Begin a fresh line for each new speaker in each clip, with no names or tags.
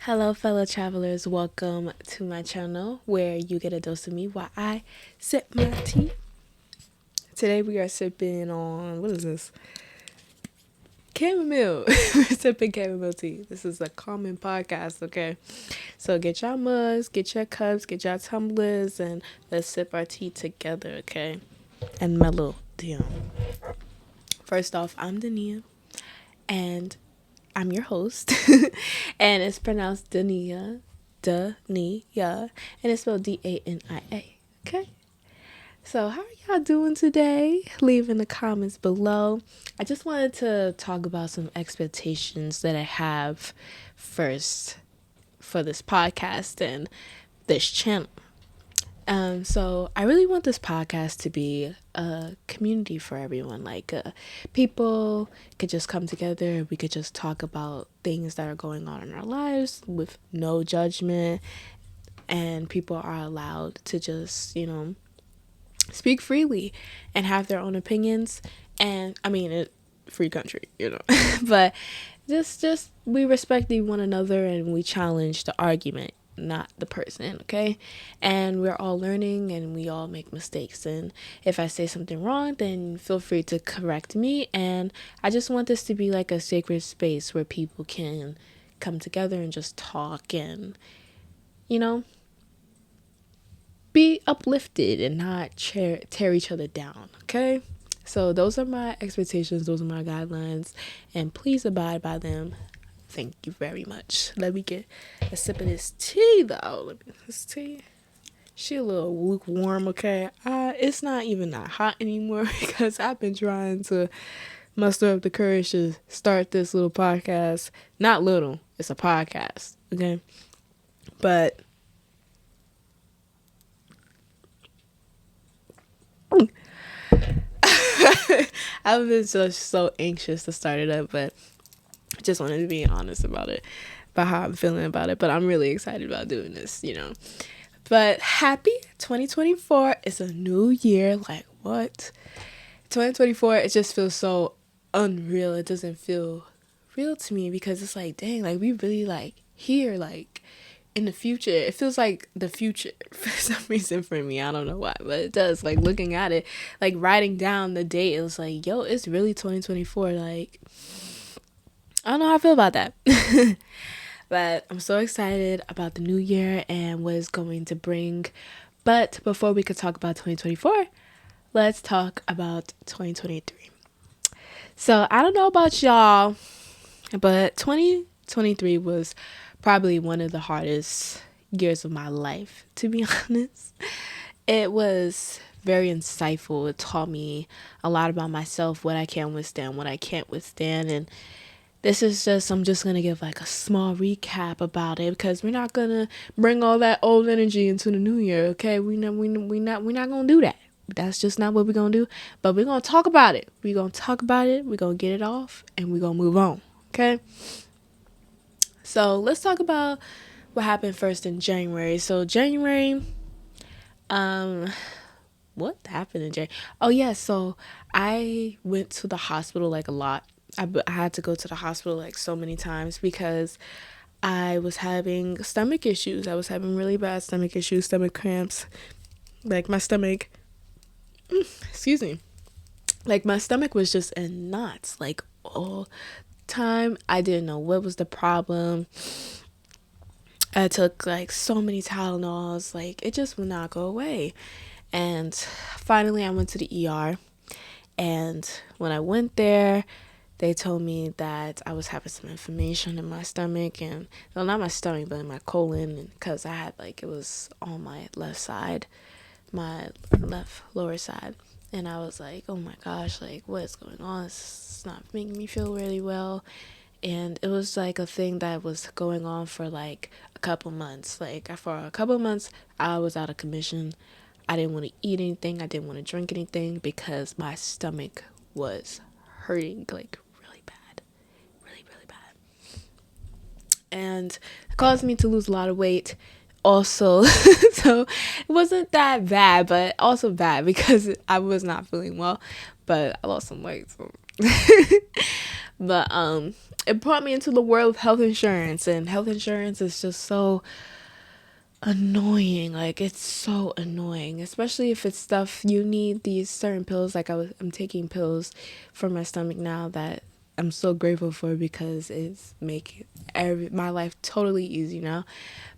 Hello, fellow travelers. Welcome to my channel where you get a dose of me while I sip my tea. Today we are sipping on, what is this? Chamomile. We're sipping chamomile tea. This is a common podcast, okay? So get your mugs, get your cups, get your tumblers, and let's sip our tea together, okay? And mellow down. First off, I'm Dania, and I'm your host, and it's pronounced Dania, and it's spelled Dania. Okay, so how are y'all doing today? Leave in the comments below. I just wanted to talk about some expectations that I have first for this podcast and this channel. So I really want this podcast to be a community for everyone. Like, people could just come together. We could just talk about things that are going on in our lives with no judgment. And people are allowed to just, speak freely and have their own opinions. And I mean, free country, but just we respect one another and we challenge the argument, not the person, okay? And we're all learning and we all make mistakes, and if I say something wrong, then feel free to correct me. And I just want this to be like a sacred space where people can come together and just talk and be uplifted and not tear each other down, okay? So those are my expectations, those are my guidelines, and please abide by them. Thank you very much. Let me get a sip of this tea, though. This tea, she a little lukewarm, okay? It's not even that hot anymore because I've been trying to muster up the courage to start this little podcast. Not little, it's a podcast, okay? But I've been so anxious to start it up, but I just wanted to be honest about it, about how I'm feeling about it. But I'm really excited about doing this, But happy 2024. It's a new year. Like, what? 2024, it just feels so unreal. It doesn't feel real to me because it's like, dang, like we really like here, like in the future. It feels like the future for some reason for me. I don't know why, but it does. Like looking at it, like writing down the date, it was like, yo, it's really 2024. Like, I don't know how I feel about that. But I'm so excited about the new year and what it's going to bring. But before we could talk about 2024, let's talk about 2023. So I don't know about y'all, but 2023 was probably one of the hardest years of my life, to be honest. It was very insightful. It taught me a lot about myself, what I can withstand, what I can't withstand. And I'm just going to give like a small recap about it because we're not going to bring all that old energy into the new year, okay? We're not going to do that. That's just not what we're going to do. But we're going to talk about it. We're going to talk about it. We're going to get it off and we're going to move on, okay? So let's talk about what happened first in January. So January, what happened in January? Oh yeah, so I went to the hospital like a lot. I had to go to the hospital like so many times because I was having stomach issues. I was having really bad stomach issues, stomach cramps. Like my stomach, excuse me, like my stomach was just in knots like all time. I didn't know what was the problem. I took like so many Tylenols, like it just would not go away. And finally I went to the ER, and when I went there, they told me that I was having some inflammation in my stomach, and well, not my stomach, but in my colon, because I had it was on my left side, my left lower side. And I was like, oh my gosh, like what is going on? It's not making me feel really well. And it was like a thing that was going on for like a couple months. Like for a couple months, I was out of commission. I didn't want to eat anything. I didn't want to drink anything because my stomach was hurting like really bad, really bad. And it caused me to lose a lot of weight also. So it wasn't that bad, but also bad because I was not feeling well, but I lost some weight. So. But it brought me into the world of health insurance, and health insurance is just so annoying. Like, it's so annoying, especially if it's stuff you need these certain pills. Like, I'm taking pills for my stomach now that I'm so grateful for, because it's making my life totally easy now.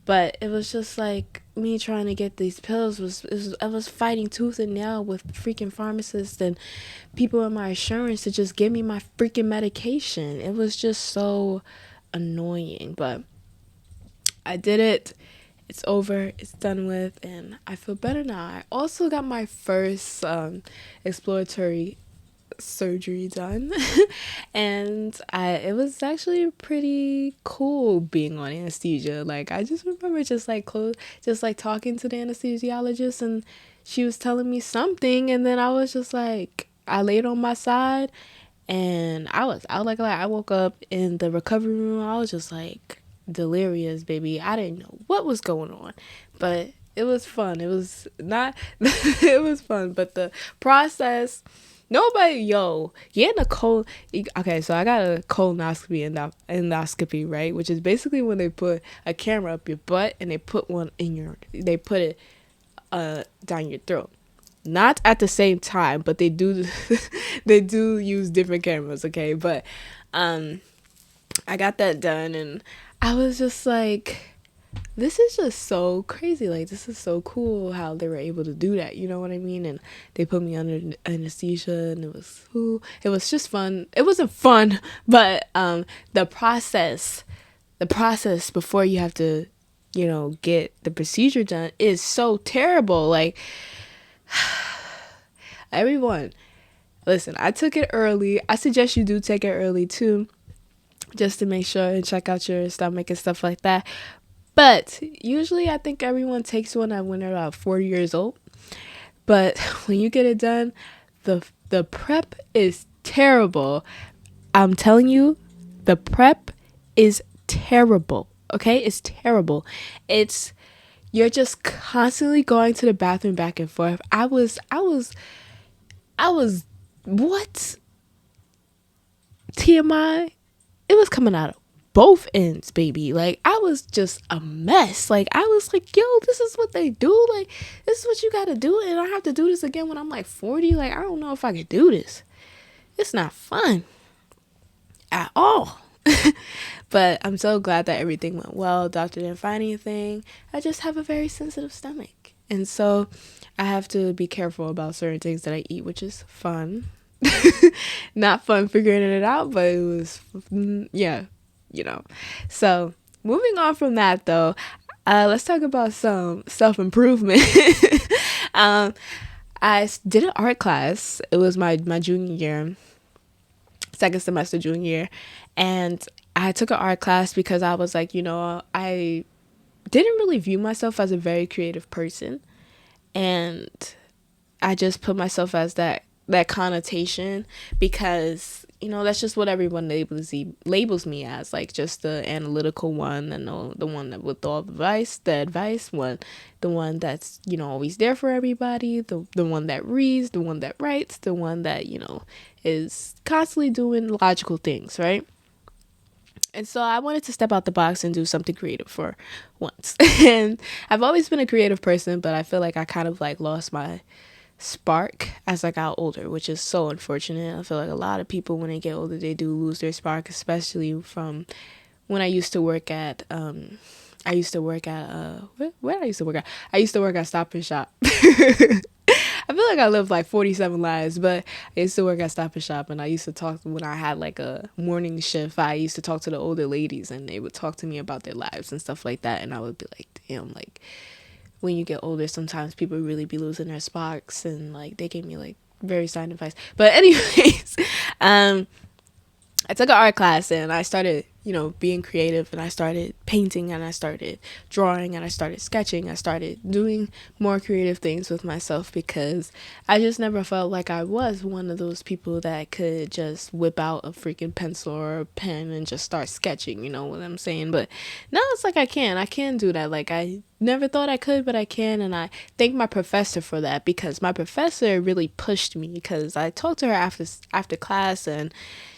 But it was just like me trying to get these pills I was fighting tooth and nail with freaking pharmacists and people in my insurance to just give me my freaking medication. It was just so annoying, but I did it. It's over, it's done with, and I feel better now. I also got my first exploratory surgery done and it was actually pretty cool being on anesthesia. Like, I just remember just like talking to the anesthesiologist, and she was telling me something, and then I was just like, I laid on my side, and I was like I woke up in the recovery room. I was just like delirious, baby. I didn't know what was going on, but it was fun. It was not it was fun, but the process, nobody, getting a cold. Okay, so I got a colonoscopy endoscopy, right? Which is basically when they put a camera up your butt and they put it down your throat. Not at the same time, but they do they do use different cameras, okay? But I got that done, and I was just like, this is just so crazy. Like, this is so cool how they were able to do that. You know what I mean? And they put me under anesthesia, and it was just fun. It wasn't fun, but the process before you have to, get the procedure done is so terrible. Like, everyone, listen, I took it early. I suggest you do take it early too, just to make sure and check out your stomach and stuff like that. But usually I think everyone takes one when they're about 40 years old. But when you get it done, the prep is terrible. I'm telling you, the prep is terrible. Okay? It's terrible. You're just constantly going to the bathroom back and forth. I was what? TMI? It was coming out of both ends, baby. Like, I was just a mess. Like, I was like, yo, this is what they do. Like, this is what you gotta do, and I have to do this again when I'm like 40. Like, I don't know if I could do this. It's not fun at all. But I'm so glad that everything went well. Doctor didn't find anything. I just have a very sensitive stomach, and so I have to be careful about certain things that I eat, which is fun. Not fun figuring it out, but it was, yeah, So moving on from that, though, let's talk about some self-improvement. I did an art class. It was my junior year, second semester junior year, and I took an art class because I was like, I didn't really view myself as a very creative person, and I just put myself as that connotation because that's just what everyone labels me as, like, just the analytical one, and the one that with all the advice one, the one that's always there for everybody, the one that reads, the one that writes, the one that is constantly doing logical things, right? And so I wanted to step out the box and do something creative for once. And I've always been a creative person, but I feel like I kind of like lost my spark as I got older, which is so unfortunate. I feel like a lot of people, when they get older, they do lose their spark, especially from when I used to work at where I used to work at? I used to work at Stop and Shop. I feel like I lived like 47 lives, but I used to work at Stop and Shop, and I used to talk when I had like a morning shift. I used to talk to the older ladies, and they would talk to me about their lives and stuff like that, and I would be like, damn, like, when you get older, sometimes people really be losing their sparks, and like they gave me like very sound advice. But anyways, I took an art class, and I started, being creative, and I started painting, and I started drawing, and I started sketching. I started doing more creative things with myself because I just never felt like I was one of those people that could just whip out a freaking pencil or a pen and just start sketching, you know what I'm saying? But now it's like I can do that. Like, I never thought I could, but I can, and I thank my professor for that, because my professor really pushed me, because I talked to her after class, and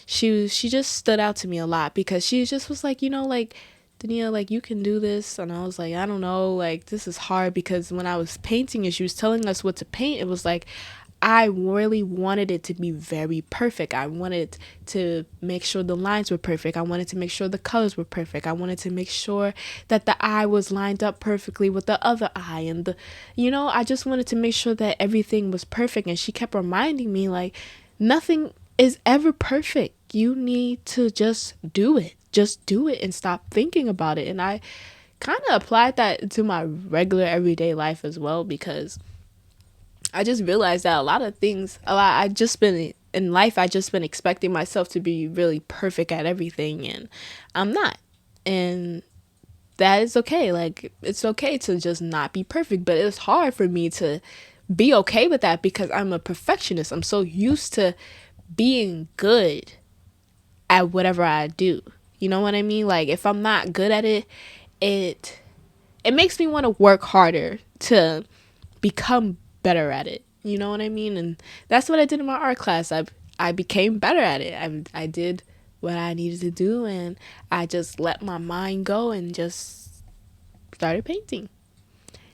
she just stood out to me a lot because she just was like, like, Dania, like, you can do this. And I was like, I don't know, like, this is hard, because when I was painting and she was telling us what to paint, it was like, I really wanted it to be very perfect. I wanted to make sure the lines were perfect. I wanted to make sure the colors were perfect. I wanted to make sure that the eye was lined up perfectly with the other eye. And I just wanted to make sure that everything was perfect. And she kept reminding me, like, nothing is ever perfect. You need to just do it. Just do it and stop thinking about it. And I kind of applied that to my regular everyday life as well, because I just realized that I just been in life, I just been expecting myself to be really perfect at everything, and I'm not. And that is okay. Like, it's okay to just not be perfect, but it's hard for me to be okay with that because I'm a perfectionist. I'm so used to being good at whatever I do. You know what I mean? Like, if I'm not good at it, it makes me want to work harder to become better at it. You know what I mean? And that's what I did in my art class. I became better at it. I did what I needed to do, and I just let my mind go and just started painting.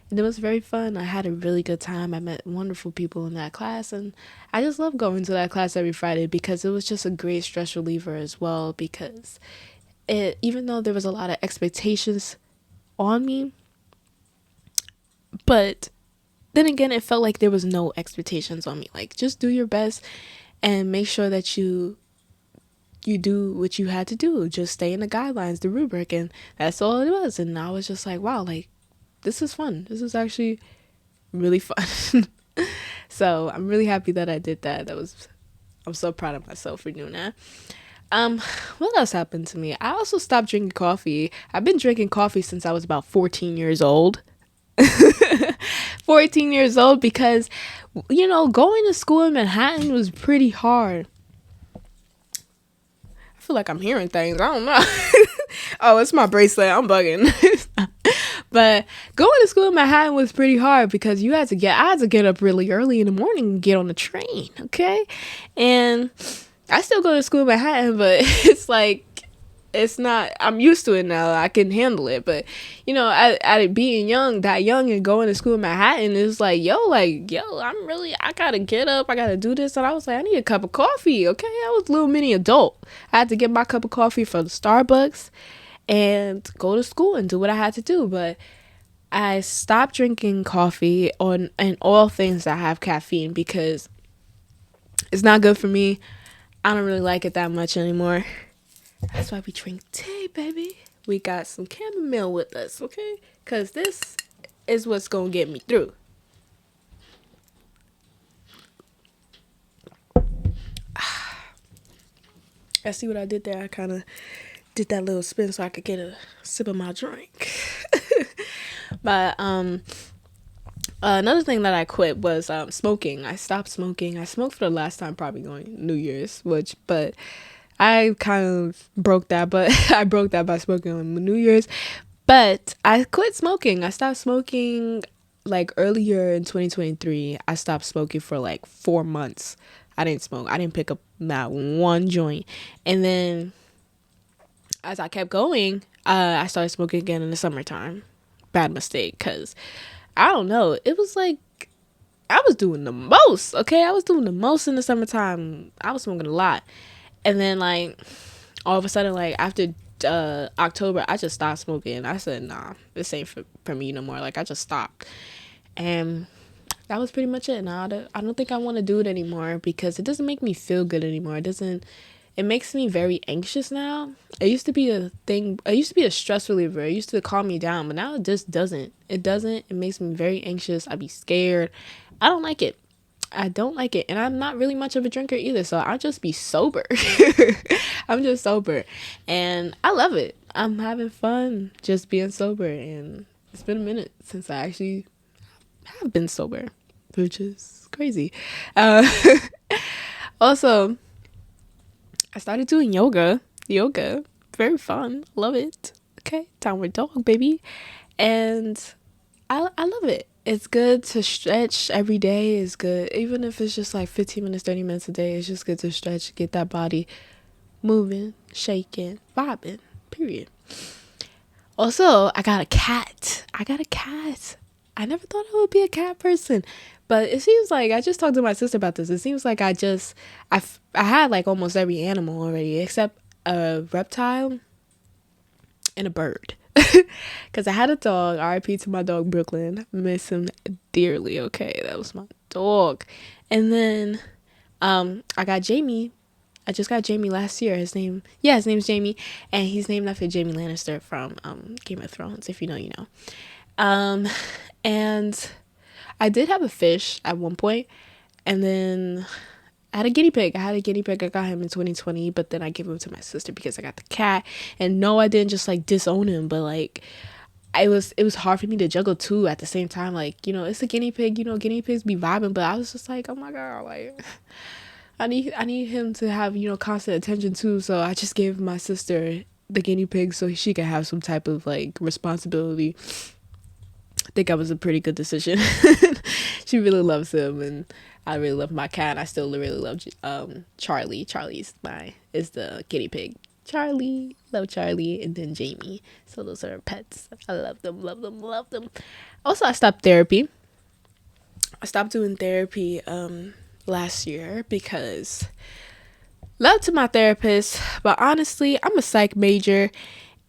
And it was very fun. I had a really good time. I met wonderful people in that class, and I just love going to that class every Friday because it was just a great stress reliever as well, because even though there was a lot of expectations on me, but then again, it felt like there was no expectations on me. Like, just do your best and make sure that you do what you had to do. Just stay in the guidelines, the rubric, and that's all it was. And I was just like, wow, like, this is fun. This is actually really fun. So I'm really happy that I did that. I'm so proud of myself for doing that. What else happened to me? I also stopped drinking coffee. I've been drinking coffee since I was about 14 years old. 14 years old, because going to school in Manhattan was pretty hard. I feel like I'm hearing things. I don't know. Oh, it's my bracelet. I'm bugging. But going to school in Manhattan was pretty hard because I had to get up really early in the morning and get on the train. Okay. And I still go to school in Manhattan, but it's like, it's not, I'm used to it now. I can handle it. But, at it being that young and going to school in Manhattan, it's like, I gotta get up. I gotta do this. And I was like, I need a cup of coffee. Okay. I was a little mini adult. I had to get my cup of coffee from Starbucks and go to school and do what I had to do. But I stopped drinking coffee and all things that have caffeine because it's not good for me. I don't really like it that much anymore. That's why we drink tea, baby. We got some chamomile with us, okay? Because this is what's going to get me through. I see what I did there. I kind of did that little spin so I could get a sip of my drink. But another thing that I quit was smoking. I stopped smoking. I smoked for the last time probably going New Year's, but I kind of broke that, but I broke that by smoking on New Year's. But I quit smoking. I stopped smoking like earlier in 2023. I stopped smoking for like 4 months. I didn't smoke. I didn't pick up not one joint. And then as I kept going, I started smoking again in the summertime. Bad mistake, because I don't know. It was like I was doing the most, okay? I was doing the most in the summertime. I was smoking a lot. And then, like, all of a sudden, like, after October, I just stopped smoking. I said, nah, this ain't for me no more. Like, I just stopped. And that was pretty much it. Now, I don't think I want to do it anymore because it doesn't make me feel good anymore. It makes me very anxious now. It used to be a thing. It used to be a stress reliever. It used to calm me down, but now it just doesn't. It doesn't. It makes me very anxious. I'd be scared. I don't like it. I don't like it. And I'm not really much of a drinker either, so I'll just be sober. I'm just sober. And I love it. I'm having fun just being sober. And it's been a minute since I actually have been sober, which is crazy. Also, I started doing yoga. Very fun. Love it. Okay. Downward dog, baby. And I love it. It's good to stretch every day. It's good. Even if it's just like 15 minutes, 30 minutes a day, it's just good to stretch, get that body moving, shaking, vibing, period. Also, I got a cat. I never thought I would be a cat person, but it seems like I just talked to my sister about this. It seems like I had like almost every animal already except a reptile and a bird. Because I had a dog. RIP to my dog Brooklyn. Miss him dearly. Okay, that was my dog. And then I got Jamie. I just got Jamie last year. His name's Jamie, and he's named after Jamie Lannister from Game of Thrones. If you know, you know. And I did have a fish at one point, and then I had a guinea pig. I got him in 2020, but then I gave him to my sister because I got the cat. And no, I didn't just like disown him, but like it was hard for me to juggle two at the same time. Like, you know, it's a guinea pig, you know, guinea pigs be vibing, but I was just like, oh my god, like I need him to have, you know, constant attention too. So I just gave my sister the guinea pig so she could have some type of like responsibility. I think that was a pretty good decision. She really loves him, and I really love my cat. I still really love Charlie. Is the guinea pig. Charlie, love Charlie, and then Jamie. So those are our pets. I love them, love them, love them. Also, I stopped therapy. I stopped doing therapy last year because love to my therapist, but honestly, I'm a psych major,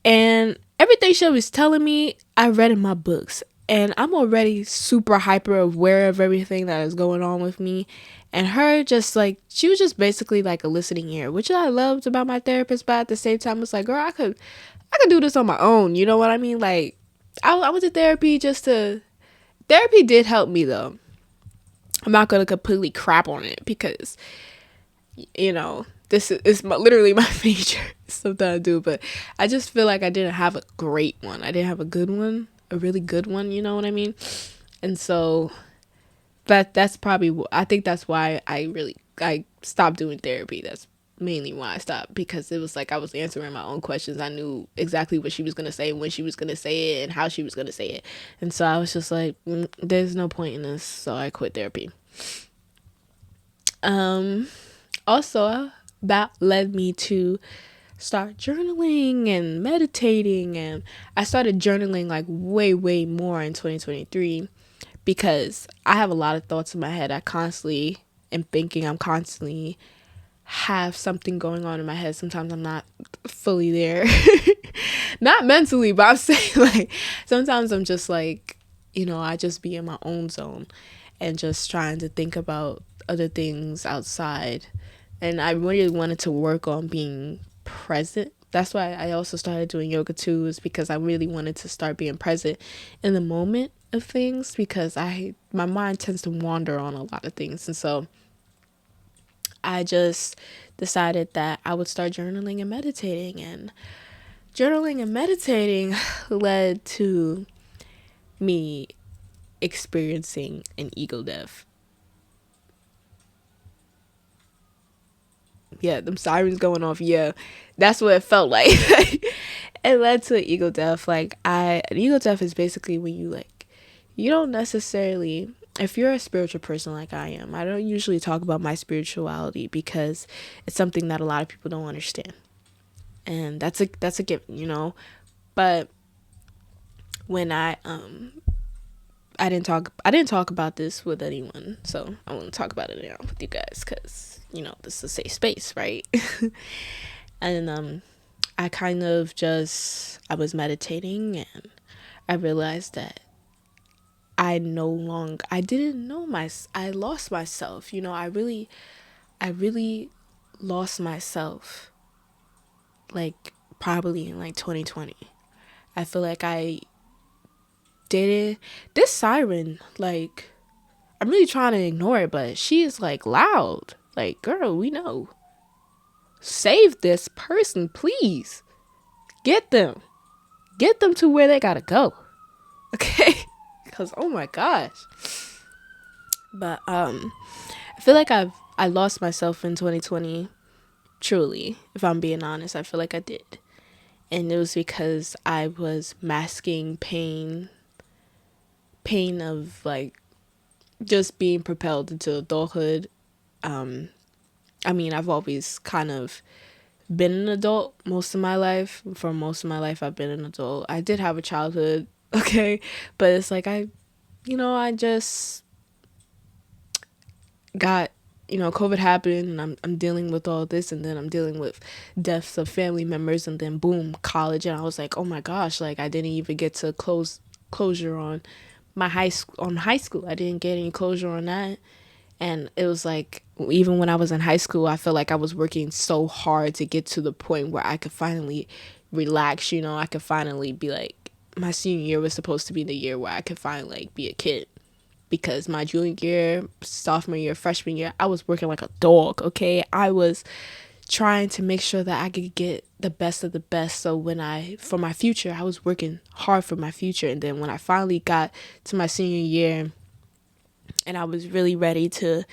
and everything she was telling me, I read in my books. And I'm already super hyper aware of everything that is going on with me. And her just like, she was just basically like a listening ear, which I loved about my therapist. But at the same time, it's like, girl, I could do this on my own. You know what I mean? Like, I went to therapy therapy did help me though. I'm not going to completely crap on it because, you know, this is literally my major. It's something I do. But I just feel like I didn't have a great one. I didn't have a good one. A really good one, you know what I mean? And so that's probably, I think that's why I stopped doing therapy. That's mainly why I stopped, because it was like I was answering my own questions. I knew exactly what she was going to say, when she was going to say it, and how she was going to say it. And so I was just like, there's no point in this, so I quit therapy. Also, that led me to start journaling and meditating, and I started journaling like way more in 2023 because I have a lot of thoughts in my head. I constantly am thinking. I'm constantly have something going on in my head. Sometimes I'm not fully there. Not mentally, but I'm saying like sometimes I'm just like, you know, I just be in my own zone and just trying to think about other things outside. And I really wanted to work on being present. That's why I also started doing yoga too, is because I really wanted to start being present in the moment of things, because my mind tends to wander on a lot of things. And so I just decided that I would start journaling and meditating, and journaling and meditating led to me experiencing an ego death. Yeah, them sirens going off. Yeah, that's what it felt like. It led to an ego death. Like an ego death is basically when you like, you don't necessarily, if you're a spiritual person like I am, I don't usually talk about my spirituality because it's something that a lot of people don't understand, and that's a given, you know. But when I didn't talk about this with anyone, so I want to talk about it now with you guys because, you know, this is a safe space, right? And I was meditating, and I realized that I lost myself. You know, I really lost myself, like probably in like 2020. I feel like I didn't, this siren, like, I'm really trying to ignore it, but she is like loud. Like, girl, we know. Save this person, please. Get them to where they gotta go. Okay? Because oh my gosh. But I feel like I lost myself in 2020. Truly, if I'm being honest, I feel like I did. And it was because I was masking pain of like just being propelled into adulthood. I mean, I've always kind of been an adult most of my life. For most of my life, I've been an adult. I did have a childhood, okay, but it's like I just got, COVID happened, and I'm dealing with all this, and then I'm dealing with deaths of family members, and then boom, college, and I was like, oh my gosh, like I didn't even get to closure on my high school. I didn't get any closure on that. And it was like, even when I was in high school, I felt like I was working so hard to get to the point where I could finally relax, I could finally be like, my senior year was supposed to be the year where I could finally like be a kid. Because my junior year, sophomore year, freshman year, I was working like a dog, okay? I was trying to make sure that I could get the best of the best. So for my future, I was working hard for my future. And then when I finally got to my senior year, and I was really ready to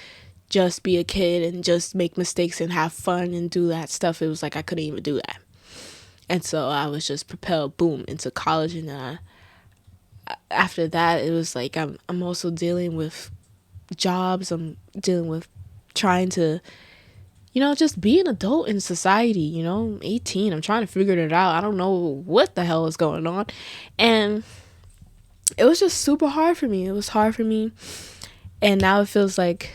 just be a kid and just make mistakes and have fun and do that stuff, it was like I couldn't even do that. And so I was just propelled, boom, into college. And after that, it was like I'm also dealing with jobs. I'm dealing with trying to, just be an adult in society. 18. I'm trying to figure it out. I don't know what the hell is going on. And it was just super hard for me. It was hard for me. And now it feels like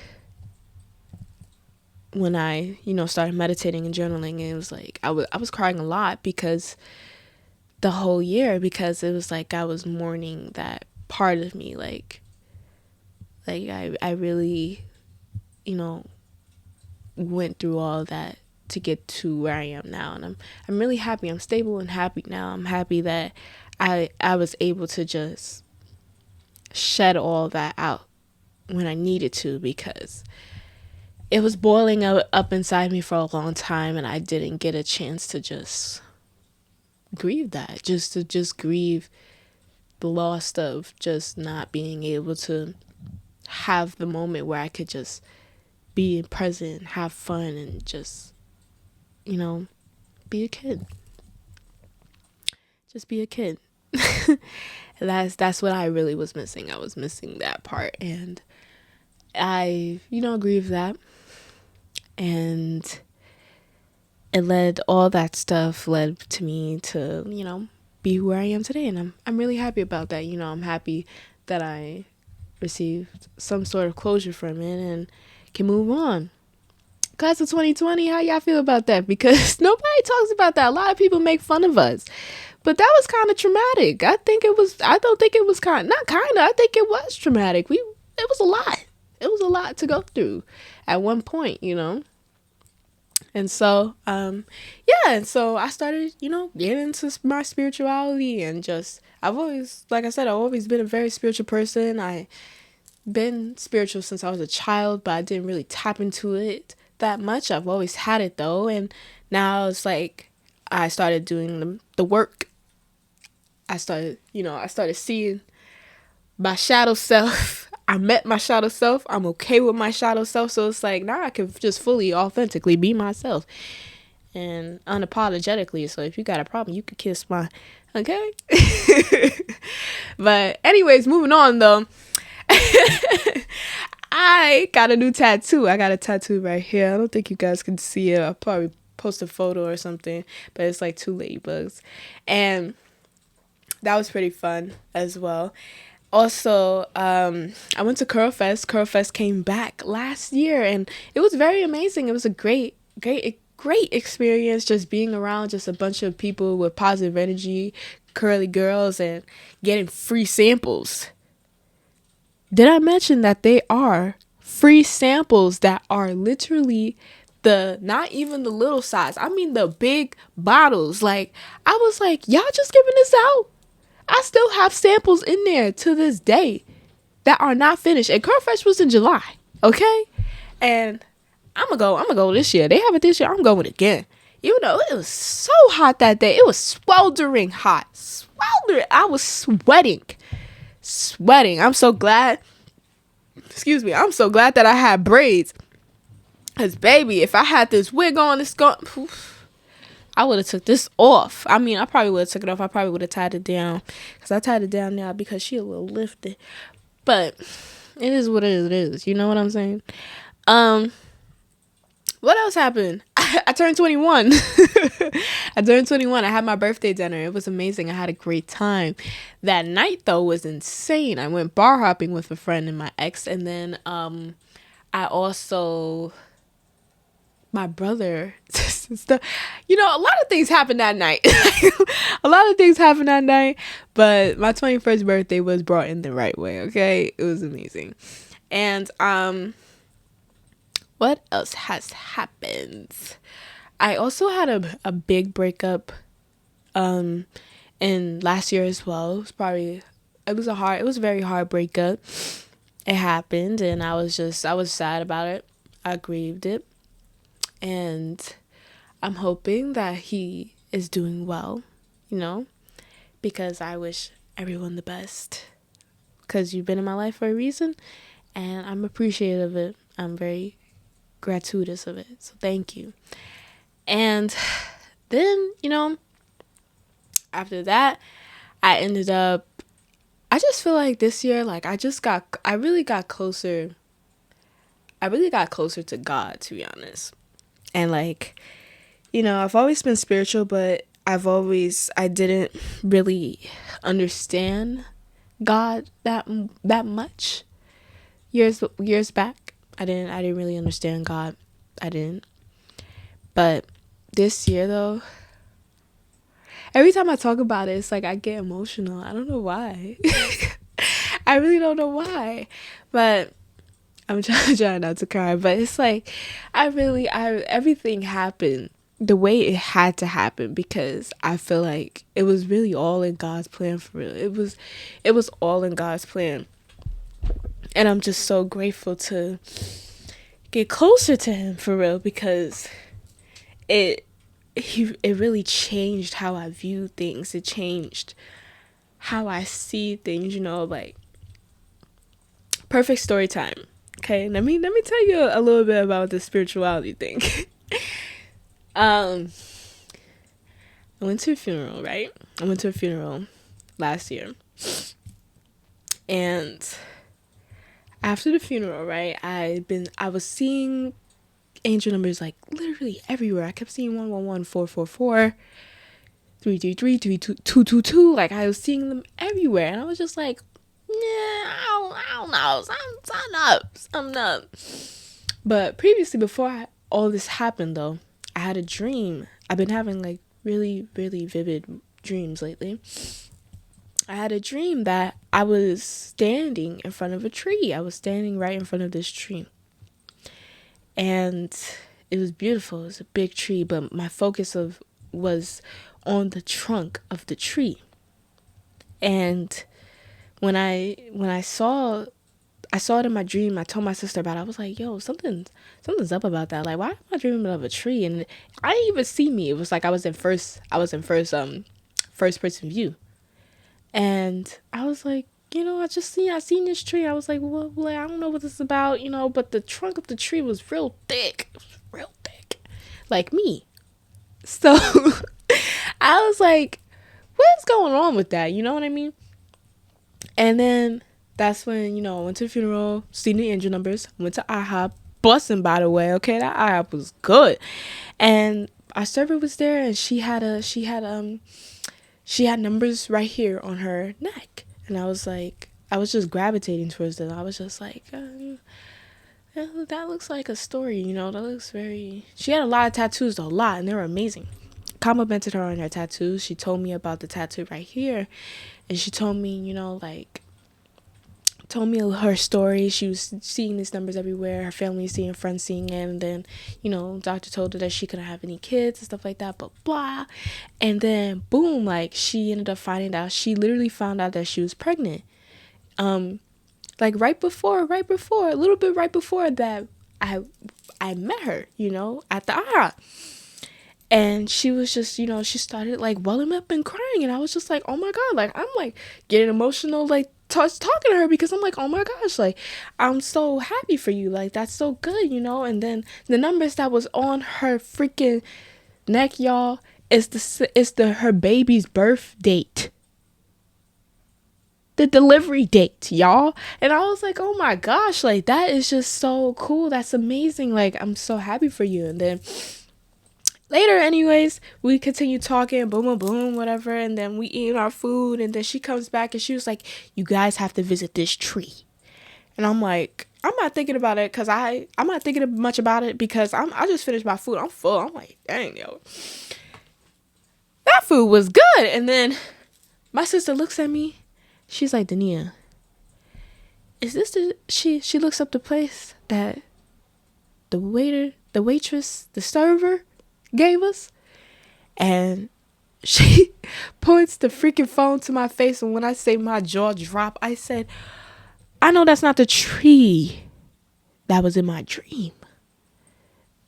when I, started meditating and journaling, it was like I was crying a lot because the whole year, because it was like I was mourning that part of me, like I really, went through all that to get to where I am now, and I'm really happy. I'm stable and happy now. I'm happy that I was able to just shed all that out when I needed to, because it was boiling up inside me for a long time, and I didn't get a chance to just grieve that, just grieve the loss of just not being able to have the moment where I could just be present, have fun, and just, be a kid. Just be a kid. That's what I really was missing. I was missing that part, and I, grieved that, and all that stuff led to me to, be who I am today, and I'm really happy about that. I'm happy that I received some sort of closure from it and can move on. Class of 2020, how y'all feel about that? Because nobody talks about that. A lot of people make fun of us, but that was kind of traumatic. I think it was. I don't think it was I think it was traumatic. It was a lot. It was a lot to go through at one point, And so, and so I started, getting into my spirituality, and I've always been a very spiritual person. I've been spiritual since I was a child, but I didn't really tap into it that much. I've always had it though. And now it's like, I started doing the work. I started seeing my shadow self. I met my shadow self. I'm okay with my shadow self. So it's like, now I can just fully, authentically be myself and unapologetically. So if you got a problem, you could kiss my, okay? But anyways, moving on though. I got a new tattoo. I got a tattoo right here. I don't think you guys can see it. I'll probably post a photo or something, but it's like 2 ladybugs. And that was pretty fun as well. Also, I went to Curl Fest. Curl Fest came back last year, and it was very amazing. It was a great experience, just being around just a bunch of people with positive energy, curly girls, and getting free samples. Did I mention that they are free samples that are literally not even the little size, I mean the big bottles? Like, I was like, y'all just giving this out? I still have samples in there to this day that are not finished. And Curl Fest was in July, okay? And I'm gonna go this year. They have it this year. I'm going again. Even though it was so hot that day. It was sweltering hot. Sweltering. I was sweating. I'm so glad. I'm so glad that I had braids. Cause baby, if I had this wig on, I would have took this off. I mean, I probably would have took it off. I probably would have tied it down. Because I tied it down now because she a little lifted. But it is what it is. You know what I'm saying? What else happened? I turned 21. I turned 21. I had my birthday dinner. It was amazing. I had a great time. That night though was insane. I went bar hopping with a friend and my ex, and then I also my brother a lot of things happened that night. A lot of things happened that night, but my 21st birthday was brought in the right way. Okay, it was amazing. And what else has happened? I also had a big breakup in last year as well. It was a very hard breakup. It happened, and I was sad about it. I grieved it, and I'm hoping that he is doing well, because I wish everyone the best, because you've been in my life for a reason, and I'm appreciative of it. I'm very gratuitous of it, so thank you. And then, after that, I just feel like this year, like I really got closer to God, to be honest. And like, I've always been spiritual, but I didn't really understand God that much. Years back, I didn't really understand God. I didn't. But this year though, every time I talk about it, it's like I get emotional. I don't know why. I really don't know why. But I'm trying not to cry. But it's like everything happened the way it had to happen, because I feel like it was really all in God's plan, for real. It was all in God's plan. And I'm just so grateful to get closer to him, for real, because it really changed how I view things. It changed how I see things, like perfect story time. Okay, let me tell you a little bit about the spirituality thing. I went to a funeral, right? I went to a funeral last year. And after the funeral, right, I was seeing angel numbers like literally everywhere. I kept seeing 111, 444, 333, 222. Like I was seeing them everywhere, and I was just like, yeah, I don't know. Something up. But previously, before all this happened, though, I had a dream. I've been having like really, really vivid dreams lately. I had a dream that I was standing in front of a tree. I was standing right in front of this tree. And it was beautiful. It was a big tree, but my focus was on the trunk of the tree. And when I saw it in my dream, I told my sister about it. I was like, yo, something's up about that. Like, why am I dreaming of a tree? And I didn't even see me. It was like I was in first person view. And I was like, I seen this tree. I was like, well, I don't know what this is about, but the trunk of the tree was real thick. It was real thick. Like me. So I was like, what's going on with that? You know what I mean? And then that's when, I went to the funeral, seen the angel numbers, went to IHOP, busting, by the way. Okay, that IHOP was good. And our server was there, and she had numbers right here on her neck. And I was just gravitating towards them. I was just like, that looks like a story, that looks very... She had a lot of tattoos, though, and they were amazing. Complimented her on her tattoos. She told me about the tattoo right here. And she told me, told me her story. She was seeing these numbers everywhere. Her family seeing, friends seeing it. And then, doctor told her that she couldn't have any kids and stuff like that, but blah. And then, boom, like, she ended up finding out. She literally found out that she was pregnant. Like, right before, a little bit right before that, I met her, at the AHA. And she was just, she started, like, welling up and crying. And I was just like, oh, my God. Like, I'm, like, getting emotional, like, talking to her, because I'm like, oh, my gosh. Like, I'm so happy for you. Like, that's so good, And then the numbers that was on her freaking neck, y'all, is her baby's birth date. The delivery date, y'all. And I was like, oh, my gosh. Like, that is just so cool. That's amazing. Like, I'm so happy for you. And then later, anyways, we continue talking, boom, boom, boom, whatever. And then we eat our food. And then she comes back and she was like, you guys have to visit this tree. And I'm like, I'm not thinking about it because I'm not thinking much about it because I just finished my food. I'm full. I'm like, dang, yo. That food was good. And then my sister looks at me. She's like, Dania, is this she looks up the place that the waitress, the server gave us? And she points the freaking phone to my face. And when I say my jaw dropped, I said, I know that's not the tree that was in my dream.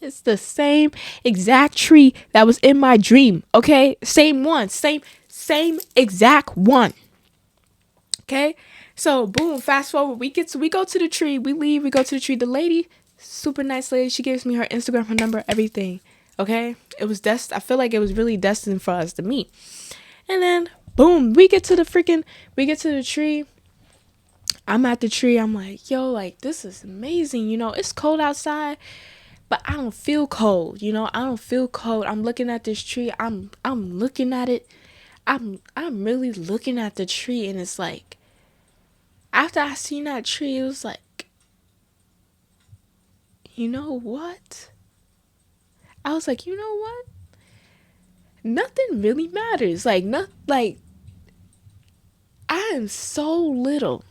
It's the same exact tree that was in my dream. Okay? Same one. Same exact one. Okay? So boom, fast forward. We go to the tree. We leave. We go to the tree. The lady, super nice lady. She gives me her Instagram, her number, everything. Okay? It was I feel like it was really destined for us to meet. And then boom, we get to the tree. I'm at the tree. I'm like, yo, like, this is amazing. You know, it's cold outside, but I don't feel cold. You know, I don't feel cold. I'm looking at this tree. I'm looking at it. I'm really looking at the tree. And it's like, after I seen that tree, it was like, you know what? I was like, you know what? Nothing really matters. Like, I am so little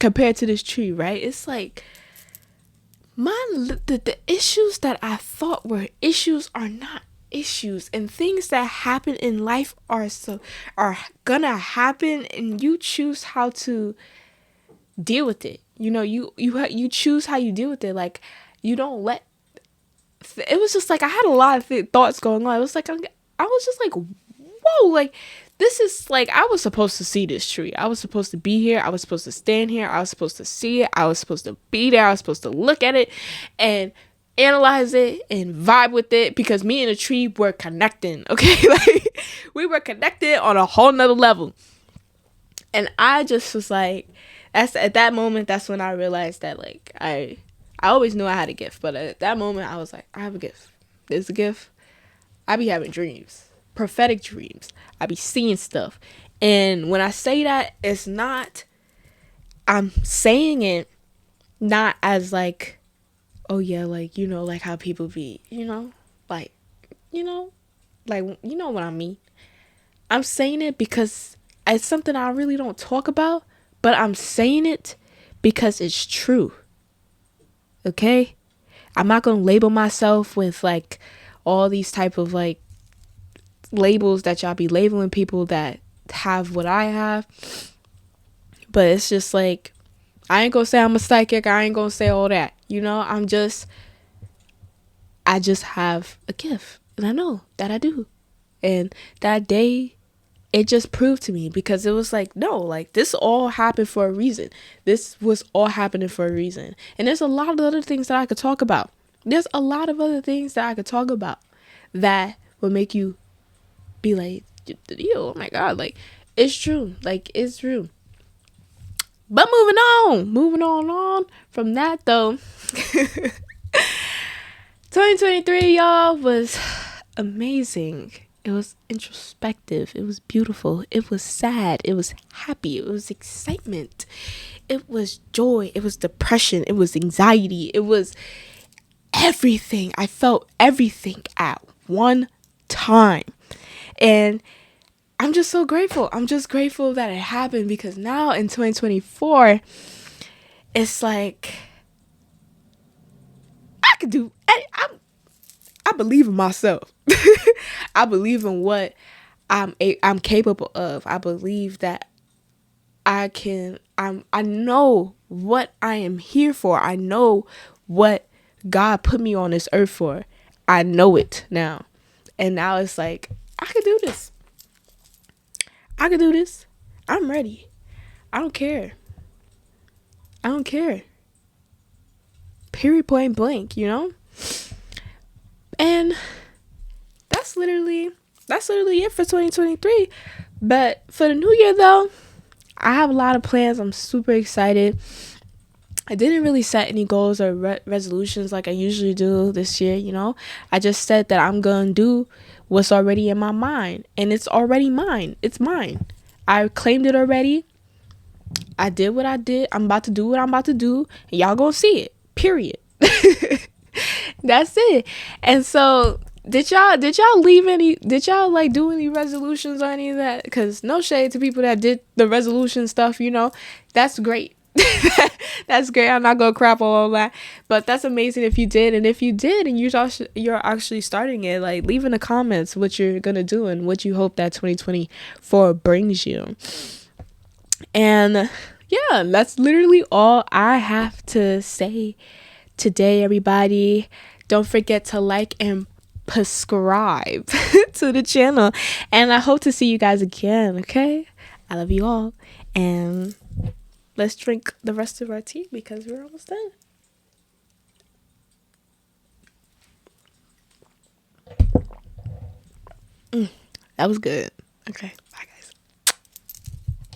compared to this tree, right? It's like the issues that I thought were issues are not issues, and things that happen in life are gonna happen, and you choose how to deal with it. You know, you choose how you deal with it. Like, you don't let. It was just like I had a lot of thoughts going on. It was like I was just like, whoa, like. This is like, I was supposed to see this tree. I was supposed to be here. I was supposed to stand here. I was supposed to see it. I was supposed to be there. I was supposed to look at it and analyze it and vibe with it, because me and the tree were connecting. Okay. Like, we were connected on a whole nother level. And I just was like, at that moment, that's when I realized that, like, I always knew I had a gift. But at that moment, I was like, I have a gift. There's a gift. I be having dreams. Prophetic dreams. I be seeing stuff. And when I say that, it's not, I'm saying it not as like, oh yeah, like, you know, like how people be, you know, like, you know what I mean. I'm saying it because it's something I really don't talk about, but I'm saying it because it's true. Okay? I'm not going to label myself with like all these type of like labels that y'all be labeling people that have what I have. But it's just like, I ain't gonna say I'm a psychic. I ain't gonna say all that. You know, I just have a gift, and I know that I do. And that day, it just proved to me, because it was like, no, like, this all happened for a reason. This was all happening for a reason. And there's a lot of other things that I could talk about. That will make you be like, oh my God, like, it's true. Like, it's true. But moving on from that though. 2023, y'all, was amazing. It was introspective. It was beautiful. It was sad. It was happy. It was excitement. It was joy. It was depression. It was anxiety. It was everything. I felt everything at one time. And I'm just so grateful. I'm just grateful that it happened, because now in 2024, it's like, I believe in myself. I believe in what I'm capable of. I believe that I know what I am here for. I know what God put me on this earth for. I know it now. And now it's like, I could do this. I'm ready. I don't care. Period, point blank, you know? And that's literally it for 2023. But for the new year though, I have a lot of plans. I'm super excited. I didn't really set any goals or resolutions like I usually do this year, you know. I just said that I'm going to do what's already in my mind. And it's already mine. It's mine. I claimed it already. I did what I did. I'm about to do what I'm about to do. And y'all going to see it. Period. That's it. And so did y'all like do any resolutions or any of that? Because no shade to people that did the resolution stuff, you know. That's great. That's great. I'm not gonna crap on all that, but that's amazing if you did. And if you did and you're actually starting it, like, leave in the comments what you're gonna do and what you hope that 2024 brings you. And yeah, that's literally all I have to say today, everybody. Don't forget to like and subscribe to the channel, and I hope to see you guys again. Okay, I love you all, and let's drink the rest of our tea because we're almost done. That was good. Okay.